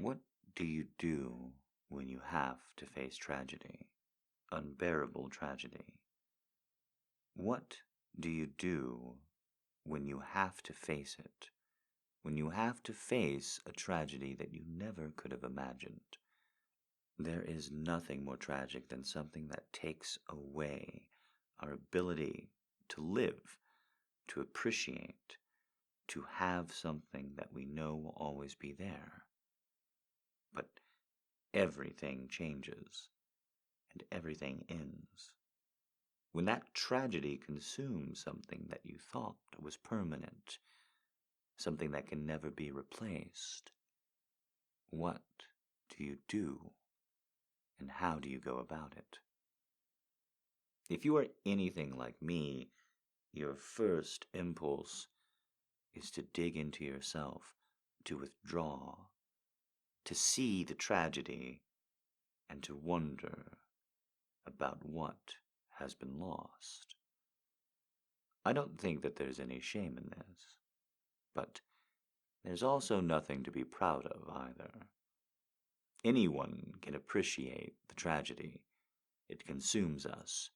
What do you do when you have to face tragedy, unbearable tragedy? What do you do when you have to face it, when you have to face a tragedy that you never could have imagined? There is nothing more tragic than something that takes away our ability to live, to appreciate, to have something that we know will always be there. But everything changes and everything ends. When that tragedy consumes something that you thought was permanent, something that can never be replaced, what do you do? And how do you go about it? If you are anything like me, your first impulse is to dig into yourself, to withdraw, to see the tragedy, and to wonder about what has been lost. I don't think that there's any shame in this, but there's also nothing to be proud of either. Anyone can appreciate the tragedy. It consumes us.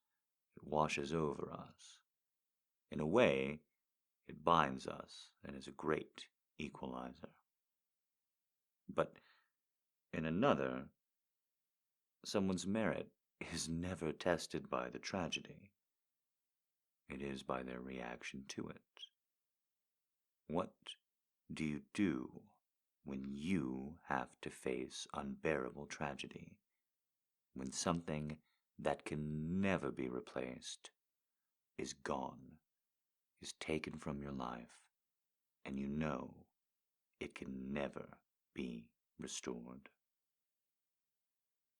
It washes over us. In a way, it binds us and is a great equalizer. But in another, someone's merit is never tested by the tragedy. It is by their reaction to it. What do you do when you have to face unbearable tragedy? When something that can never be replaced is gone, is taken from your life, and you know it can never be restored.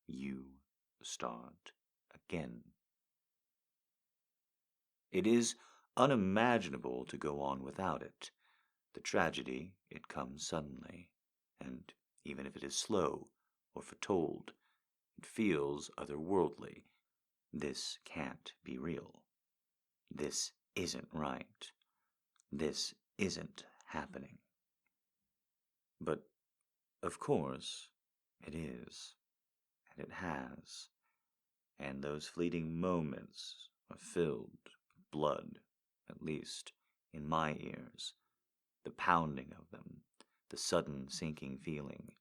You start again. It is unimaginable to go on without it. The tragedy, it comes suddenly, and even if it is slow or foretold, it feels otherworldly. This can't be real. This isn't right. This isn't happening. But, of course, it is, and it has, and those fleeting moments are filled with blood, at least in my ears, the pounding of them, the sudden sinking feeling.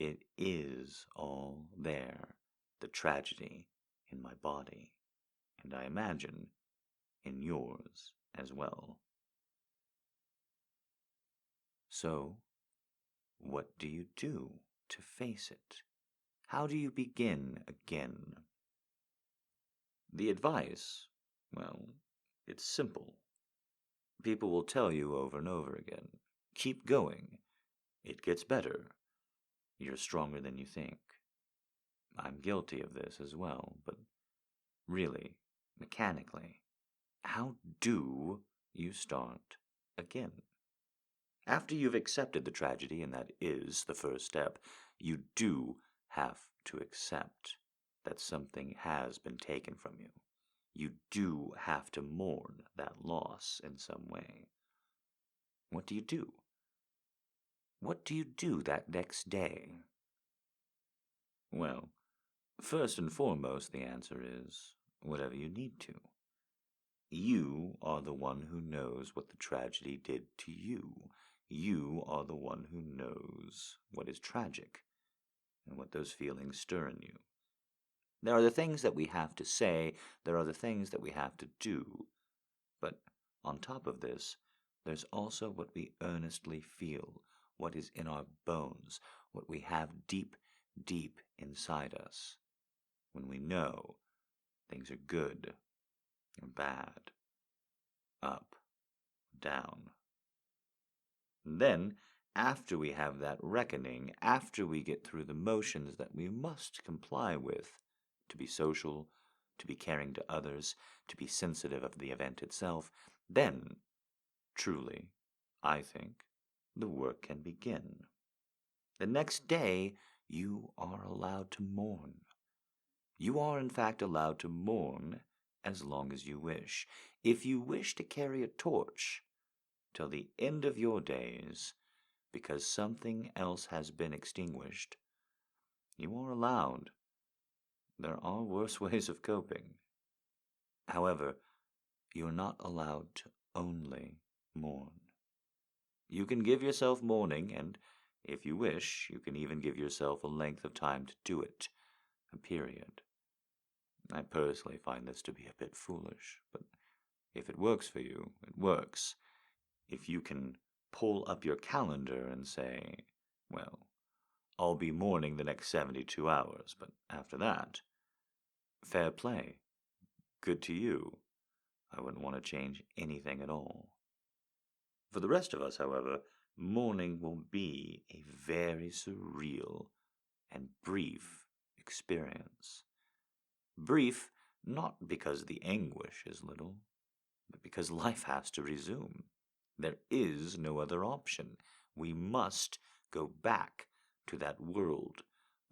It is all there, the tragedy in my body, and I imagine in yours as well. So, what do you do to face it? How do you begin again? The advice, well, it's simple. People will tell you over and over again, keep going. It gets better. You're stronger than you think. I'm guilty of this as well, but really, mechanically, how do you start again? After you've accepted the tragedy, and that is the first step, you do have to accept that something has been taken from you. You do have to mourn that loss in some way. What do you do? What do you do that next day? Well, first and foremost, the answer is whatever you need to. You are the one who knows what the tragedy did to you. You are the one who knows what is tragic and what those feelings stir in you. There are the things that we have to say, there are the things that we have to do. But on top of this, there's also what we earnestly feel, what is in our bones, what we have deep, deep inside us. When we know things are good or bad, up, down. And then, after we have that reckoning, after we get through the motions that we must comply with, to be social, to be caring to others, to be sensitive of the event itself, then, truly, I think, the work can begin. The next day, you are allowed to mourn. You are, in fact, allowed to mourn as long as you wish. If you wish to carry a torch till the end of your days, because something else has been extinguished, you are allowed. There are worse ways of coping. However, you're not allowed to only mourn. You can give yourself mourning, and if you wish, you can even give yourself a length of time to do it, a period. I personally find this to be a bit foolish, but if it works for you, it works. If you can pull up your calendar and say, well, I'll be mourning the next 72 hours, but after that, fair play. Good to you. I wouldn't want to change anything at all. For the rest of us, however, mourning will be a very surreal and brief experience. Brief, not because the anguish is little, but because life has to resume. There is no other option. We must go back to that world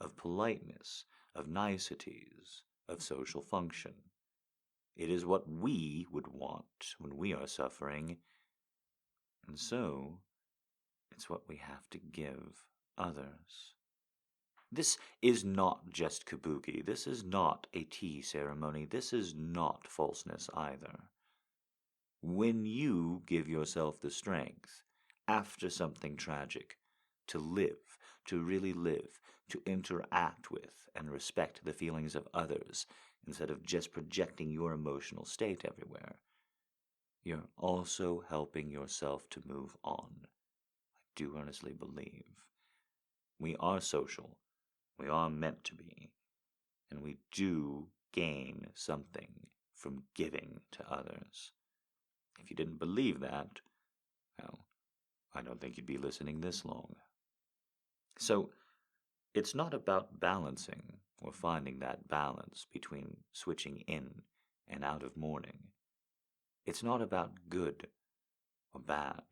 of politeness, of niceties, of social function. It is what we would want when we are suffering, and so it's what we have to give others. This is not just kabuki. This is not a tea ceremony. This is not falseness either. When you give yourself the strength, after something tragic, to live, to really live, to interact with and respect the feelings of others, instead of just projecting your emotional state everywhere, you're also helping yourself to move on. I do earnestly believe. We are social. We are meant to be. And we do gain something from giving to others. If you didn't believe that, well, I don't think you'd be listening this long. So, it's not about balancing or finding that balance between switching in and out of mourning. It's not about good or bad.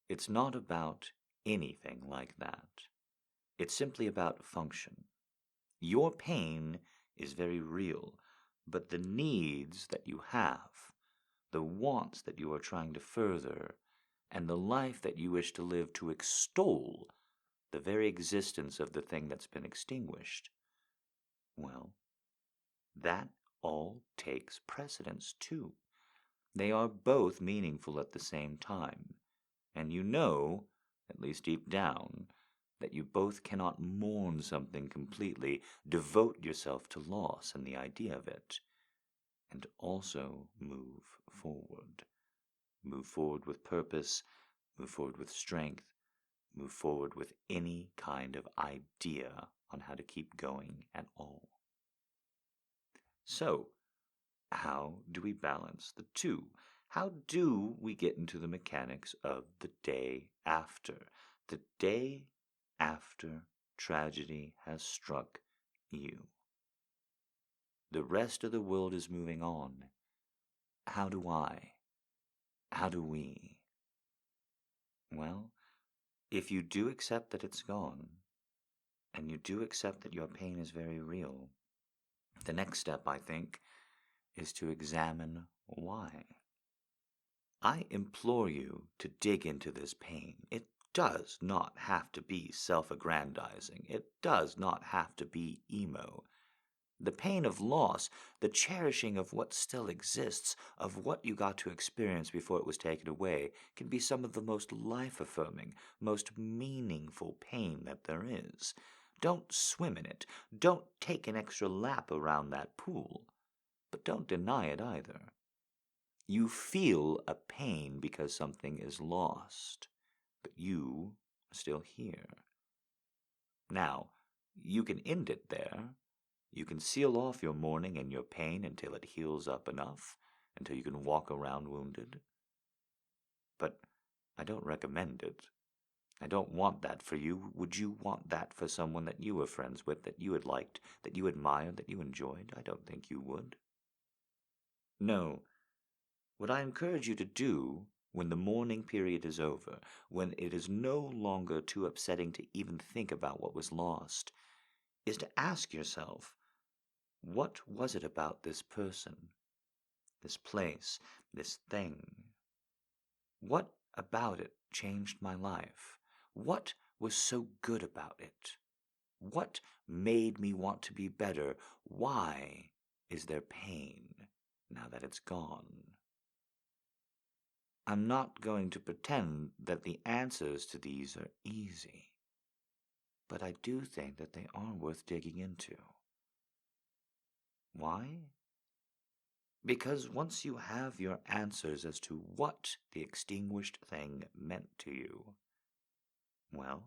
It's not about anything like that. It's simply about function. Your pain is very real, but the needs that you have, the wants that you are trying to further, and the life that you wish to live to extol the very existence of the thing that's been extinguished, well, that all takes precedence too. They are both meaningful at the same time, and you know, at least deep down, that you both cannot mourn something completely, devote yourself to loss and the idea of it, and also move forward. Move forward with purpose, move forward with strength, move forward with any kind of idea on how to keep going at all. So, how do we balance the two? How do we get into the mechanics of the day after? The day after tragedy has struck you. The rest of the world is moving on. How do I? How do we? Well, if you do accept that it's gone, and you do accept that your pain is very real, the next step, I think, is to examine why. I implore you to dig into this pain. It does not have to be self-aggrandizing. It does not have to be emo. The pain of loss, the cherishing of what still exists, of what you got to experience before it was taken away, can be some of the most life-affirming, most meaningful pain that there is. Don't swim in it. Don't take an extra lap around that pool. But don't deny it either. You feel a pain because something is lost, but you are still here. Now, you can end it there. You can seal off your mourning and your pain until it heals up enough, until you can walk around wounded. But I don't recommend it. I don't want that for you. Would you want that for someone that you were friends with, that you had liked, that you admired, that you enjoyed? I don't think you would. No. What I encourage you to do when the mourning period is over, when it is no longer too upsetting to even think about what was lost, is to ask yourself, what was it about this person, this place, this thing? What about it changed my life? What was so good about it? What made me want to be better? Why is there pain now that it's gone? I'm not going to pretend that the answers to these are easy, but I do think that they are worth digging into. Why? Because once you have your answers as to what the extinguished thing meant to you, well,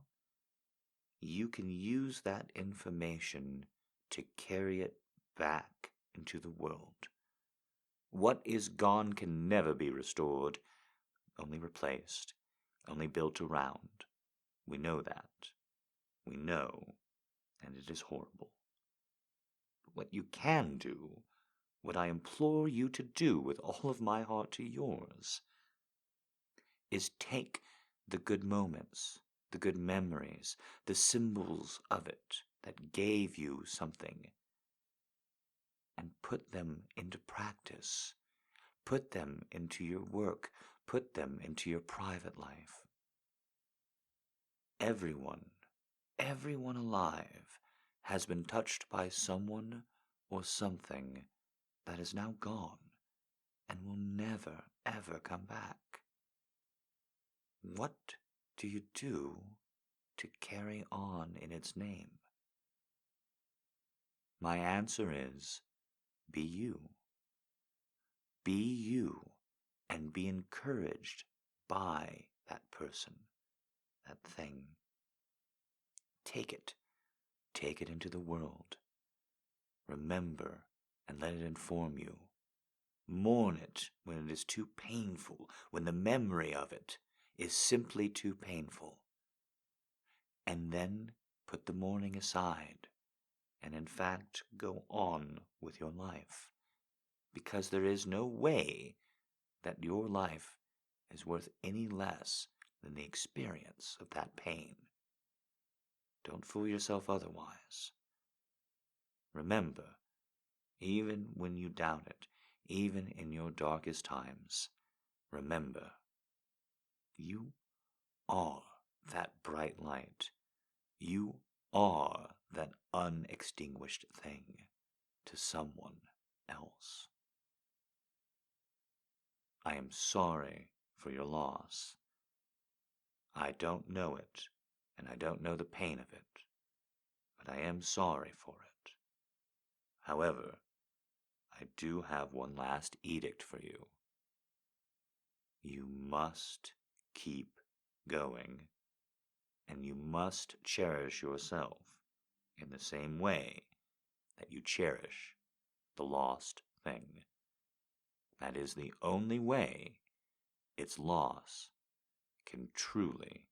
you can use that information to carry it back into the world. What is gone can never be restored, only replaced, only built around. We know that. We know, and it is horrible. But what you can do, what I implore you to do with all of my heart to yours, is take the good moments, the good memories, the symbols of it that gave you something, and put them into practice. Put them into your work. Put them into your private life. Everyone alive has been touched by someone or something that is now gone and will never, ever come back. What do you do to carry on in its name? My answer is, be you. Be you and be encouraged by that person, that thing. Take it into the world. Remember and let it inform you. Mourn it when it is too painful, when the memory of it is simply too painful. And then put the mourning aside and in fact go on with your life, because there is no way that your life is worth any less than the experience of that pain. Don't fool yourself otherwise. Remember, even when you doubt it, even in your darkest times, remember, you are that bright light. You are that unextinguished thing to someone else. I am sorry for your loss. I don't know it, and I don't know the pain of it, but I am sorry for it. However, I do have one last edict for you. You must keep going, and you must cherish yourself in the same way that you cherish the lost thing. That is the only way its loss can truly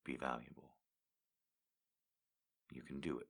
be valuable. You can do it.